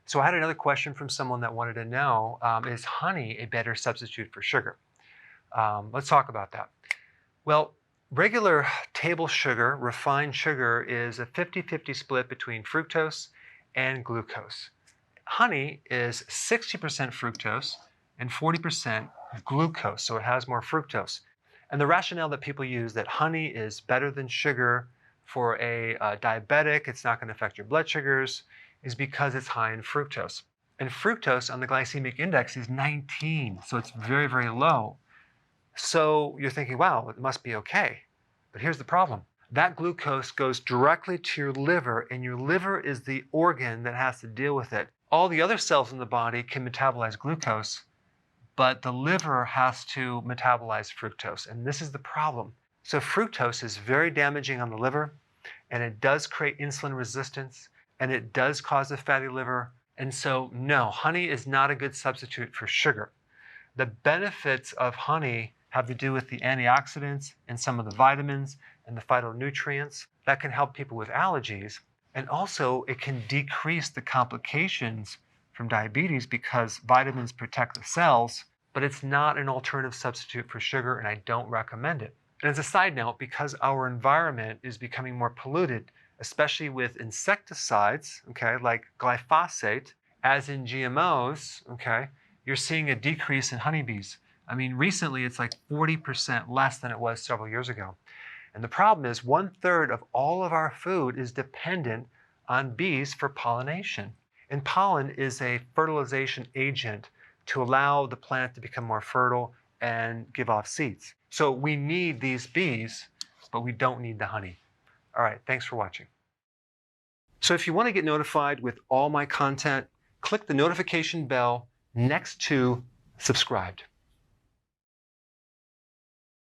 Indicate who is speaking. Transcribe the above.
Speaker 1: So I had another question from someone that wanted to know, is honey a better substitute for sugar? Let's talk about that. Well, regular table sugar, refined sugar, is a 50-50 split between fructose and glucose. Honey is 60% fructose and 40% glucose, so it has more fructose. And the rationale that people use that honey is better than sugar for a diabetic, it's not going to affect your blood sugars, is because it's high in fructose. And fructose on the glycemic index is 19, so it's very, very low. So you're thinking, wow, it must be okay. But here's the problem. That glucose goes directly to your liver, and your liver is the organ that has to deal with it. All the other cells in the body can metabolize glucose, but the liver has to metabolize fructose, and this is the problem. So fructose is very damaging on the liver, and it does create insulin resistance, and it does cause a fatty liver. And so no, honey is not a good substitute for sugar. The benefits of honey have to do with the antioxidants and some of the vitamins and the phytonutrients that can help people with allergies. And also it can decrease the complications from diabetes because vitamins protect the cells, but it's not an alternative substitute for sugar, and I don't recommend it. And as a side note, because our environment is becoming more polluted, especially with insecticides, okay, like glyphosate, as in GMOs, okay, you're seeing a decrease in honeybees. I mean, recently it's like 40% less than it was several years ago. And the problem is 1/3 of all of our food is dependent on bees for pollination. And pollen is a fertilization agent to allow the plant to become more fertile and give off seeds. So we need these bees, but we don't need the honey. All right, thanks for watching. So if you want to get notified with all my content, click the notification bell next to subscribed.